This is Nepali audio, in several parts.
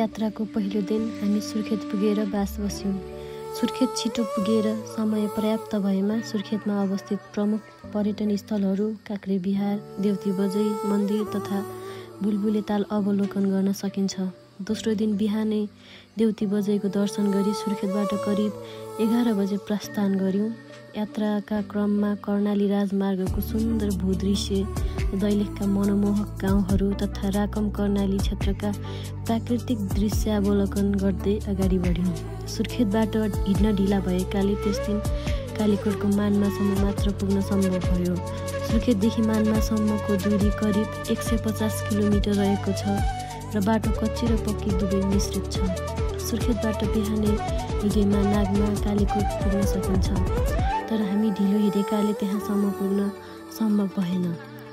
यात्राको पहिलो दिन हामी सुर्खेत पुगेर बास बस्यौँ। सुर्खेत छिटो पुगेर समय पर्याप्त भएमा सुर्खेतमा अवस्थित प्रमुख पर्यटन स्थलहरू काक्रे बिहार, देउती बजै मन्दिर तथा बुलबुले ताल अवलोकन गर्न सकिन्छ। दोस्रो दिन बिहानै देउती बजैको दर्शन गरी सुर्खेतबाट करिब 11 बजे प्रस्थान गर्यौँ। यात्राका क्रममा कर्णाली राजमार्गको सुन्दर भूदृश्य, दैलेखका मनमोहक गाउँहरू तथा राकम कर्णाली क्षेत्रका प्राकृतिक दृश्यावलोकन गर्दै अगाडि बढ्यौँ। सुर्खेतबाट हिँड्न ढिला भएकाले त्यस दिन कालीकोटको मान्मासम्म मात्र पुग्न सम्भव भयो। सुर्खेतदेखि मान्मासम्मको दूरी करिब 150 किलोमिटर रहेको छ र बाटो कच्ची र पक्की दुवै मिश्रित छ। सुर्खेतबाट बिहानै हिँडेमा नागमा कालीकोट पुग्न सकिन्छ, तर हामी ढिलो हिँडेकाले त्यहाँसम्म पुग्न सम्भव भएन।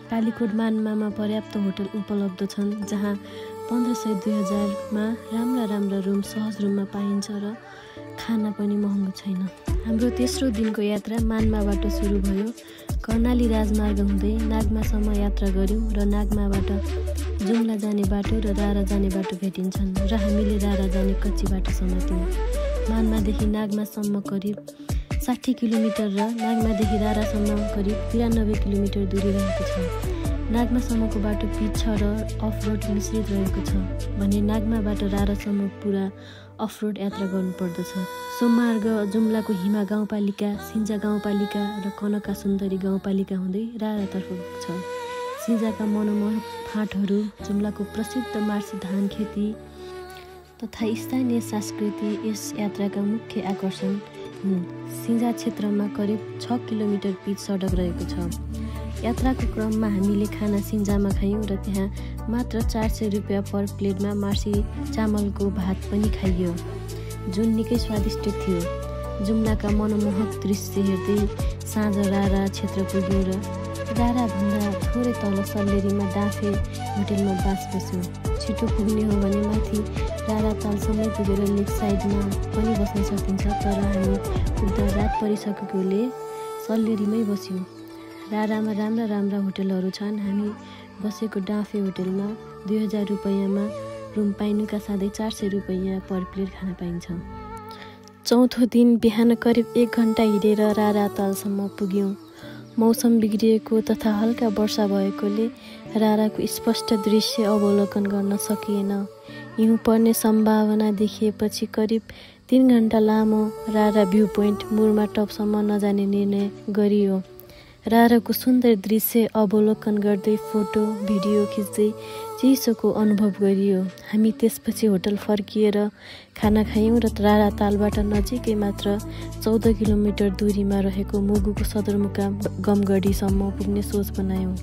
कालीकोट मान्मामा पर्याप्त होटल उपलब्ध छन्, जहाँ 1500-2000मा राम्रा रुम सहज रूपमा पाइन्छ र खाना पनि महँगो छैन। हाम्रो तेस्रो दिनको यात्रा मान्माबाट सुरु भयो। कर्णाली राजमार्ग हुँदै नागमासम्म यात्रा गऱ्यौँ र नागमाबाट जुम्ला जाने बाटो र रारा जाने बाटो भेटिन्छन् र हामीले रारा जाने कच्ची बाटो समात्यौँ। मान्मादेखि नागमासम्म करिब 60 किलोमिटर र नागमादेखि रारासम्म करिब 93 किलोमिटर दूरी रहेको छ। नागमासम्मको बाटो पिच छ र अफरोड मिश्रित रहेको छ भने नागमाबाट रारासम्म पुरा अफरोड यात्रा गर्नुपर्दछ। सोममार्ग जुम्लाको हिमा गाउँपालिका, सिन्जा गाउँपालिका र कनका सुन्दरी गाउँपालिका हुँदै रारातर्फ पुग्छ। सिन्जाका मनमोहक फाँटहरू, जुम्लाको प्रसिद्ध मार्सी धान खेती तथा स्थानीय संस्कृति यस यात्राका मुख्य आकर्षण हुन्। सिन्जा क्षेत्रमा करिब 6 किलोमिटर पिच सडक रहेको छ। यात्राको क्रममा हामीले खाना सिन्जामा खायौँ र त्यहाँ मात्र 400 रुपियाँ पर प्लेटमा मार्सी चामलको भात पनि खाइयो, जुन निकै स्वादिष्ट थियो। जुम्लाका मनमोहक दृश्य हेर्दै साँझ रारा क्षेत्र पुग्यौँ र राराभन्दा थोरै तल सल्लेरीमा डाँफे होटेलमा बास बस्यौँ। छिटो पुग्ने हो भने माथि रारा तालसँगै पुगेर लेक साइडमा पनि बस्न सकिन्छ, तर हामी पुग्दा रात परिसकेकोले सल्लेरीमै बस्यौँ। रारामा राम्रा होटलहरू छन्। हामी बसेको डाँफे होटलमा 2000 रुपियाँमा रुम पाइनुका साथै 400 रुपियाँ पर प्लेट खाना पाइन्छ। चौथो दिन बिहान करिब 1 घन्टा हिँडेर रारा तालसम्म पुग्यौँ। मौसम बिग्रिएको तथा हल्का वर्षा भएकोले राराको स्पष्ट दृश्य अवलोकन गर्न सकिएन। हिउँ पर्ने सम्भावना देखिएपछि करिब 3 घन्टा लामो रारा भ्यू पोइन्ट मुरमा टपसम्म नजाने निर्णय गरियो। राराको सुन्दर दृश्य अवलोकन गर्दै फोटो भिडियो खिच्दै चिसोको अनुभव गरियो। हामी त्यसपछि होटल फर्किएर खाना खायौँ र रारा तालबाट नजिकै मात्र 14 किलोमिटर दूरीमा रहेको मुगुको सदरमुकाम गमगढीसम्म पुग्ने सोच बनायौँ।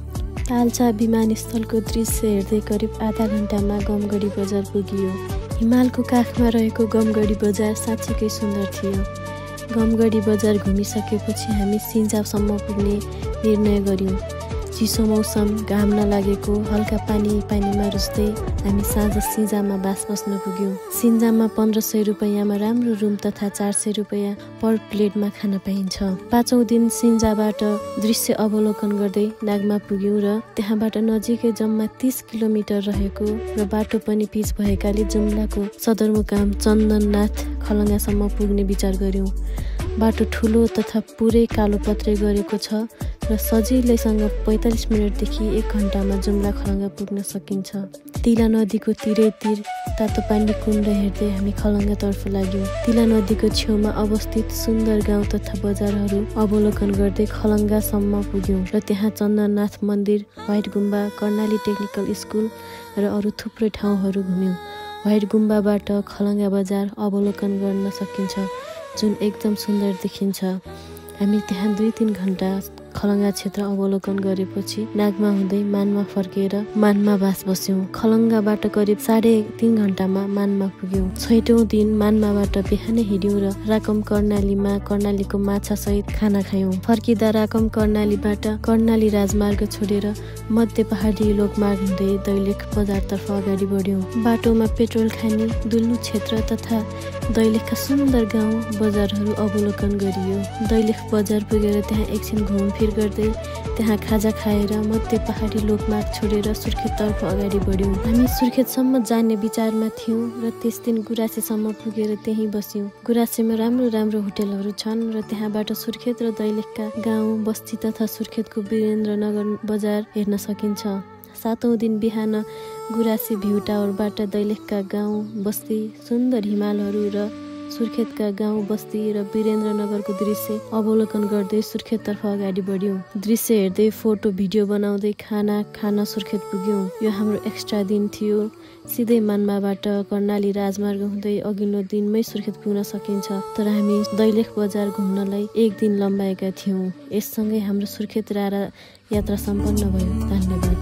तालचा विमानस्थलको दृश्य हेर्दै करिब आधा घन्टामा गमगढी बजार पुगियो। हिमालको काखमा रहेको गमगढी बजार साँच्चीकै सुन्दर थियो। गमगढी बजार घुमिसकेपछि हामी सिन्जासम्म पुग्ने निर्णय गर्यौँ। चिसो मौसम, घाम नलागेको, हल्का पानीमा रुच्दै हामी साँझ सिन्जामा बास बस्न पुग्यौँ। सिन्जामा 1500 रुपियाँमा राम्रो रुम तथा 400 रुपियाँ पर प्लेटमा खाना पाइन्छ। पाँचौँ दिन सिन्जाबाट दृश्य अवलोकन गर्दै नागमा पुग्यौँ र त्यहाँबाट नजिकै जम्मा 30 किलोमिटर रहेको र बाटो पनि पिच भएकाले जुम्लाको सदरमुकाम चन्दननाथ खलङ्गासम्म पुग्ने विचार गर्यौँ। बाटो ठुलो तथा पुरै कालोपत्रे गरेको छ र सजिलैसँग 45 मिनटदेखि 1 घन्टामा जुम्ला खलङ्गा पुग्न सकिन्छ। तिला नदीको तिरैतिर तातो पानी कुण्ड हेर्दै हामी खलङ्गातर्फ लाग्यौँ। तिला नदीको छेउमा अवस्थित सुन्दर गाउँ तथा बजारहरू अवलोकन गर्दै खलङ्गासम्म पुग्यौँ र त्यहाँ चन्दननाथ मन्दिर, व्हाइट गुम्बा, कर्णाली टेक्निकल स्कुल र अरू थुप्रै ठाउँहरू घुम्यौँ। व्हाइट गुम्बाबाट खलङ्गा बजार अवलोकन गर्न सकिन्छ, जुन एकदम सुन्दर देखिन्छ। हामी त्यहाँ 2-3 घन्टा खलङ्गा क्षेत्र अवलोकन गरेपछि नागमा हुँदै मानमा फर्केर मानमा बास बस्यौँ। खलङ्गाबाट करिब 3.5 घन्टामा मानमा पुग्यौँ। 6औँ दिन मानमाबाट बिहानै हिँड्यौँ र राकम कर्णालीमा कर्णालीको माछासहित खाना खायौँ। फर्किँदा राकम कर्णालीबाट कर्णाली राजमार्ग छोडेर मध्य पहाडी लोकमार्ग हुँदै दैलेख बजारतर्फ अगाडि बढ्यौँ। बाटोमा पेट्रोल खानी, दुल्लु क्षेत्र तथा दैलेखका सुन्दर गाउँ बजारहरू अवलोकन गरियो। दैलेख बजार पुगेर त्यहाँ एकछिन घुमफिर गर्दै त्यहाँ खाजा खाएर मध्य पहाडी लोकमार्ग छोडेर सुर्खेततर्फ अगाडि बढ्यौँ। हामी सुर्खेतसम्म जाने विचारमा थियौँ र त्यस दिन गुराँसेसम्म पुगेर त्यहीँ बस्यौँ। गुराँसेमा राम्रो राम्रो होटेलहरू छन् र त्यहाँबाट सुर्खेत र दैलेखका गाउँ बस्ती तथा सुर्खेतको वीरेन्द्रनगर बजार हेर्न सकिन्छ। 7औं दिन बिहान गुराँसे भ्यू टावरबाट दैलेखका गाउँ बस्ती, सुन्दर हिमालहरू र सुर्खेतका गाउँ बस्ती र वीरेन्द्रनगरको दृश्य अवलोकन गर्दै सुर्खेततर्फ अगाडि बढ्यौँ। दृश्य हेर्दै फोटो भिडियो बनाउँदै खाना खान सुर्खेत पुग्यौँ। यो हाम्रो एक्स्ट्रा दिन थियो। सिधै मान्माबाट कर्णाली राजमार्ग हुँदै अघिल्लो दिनमै सुर्खेत पुग्न सकिन्छ, तर हामी दैलेख बजार घुम्नलाई एक दिन लम्बाएका थियौँ। यससँगै हाम्रो सुर्खेत रारा यात्रा सम्पन्न भयो। धन्यवाद।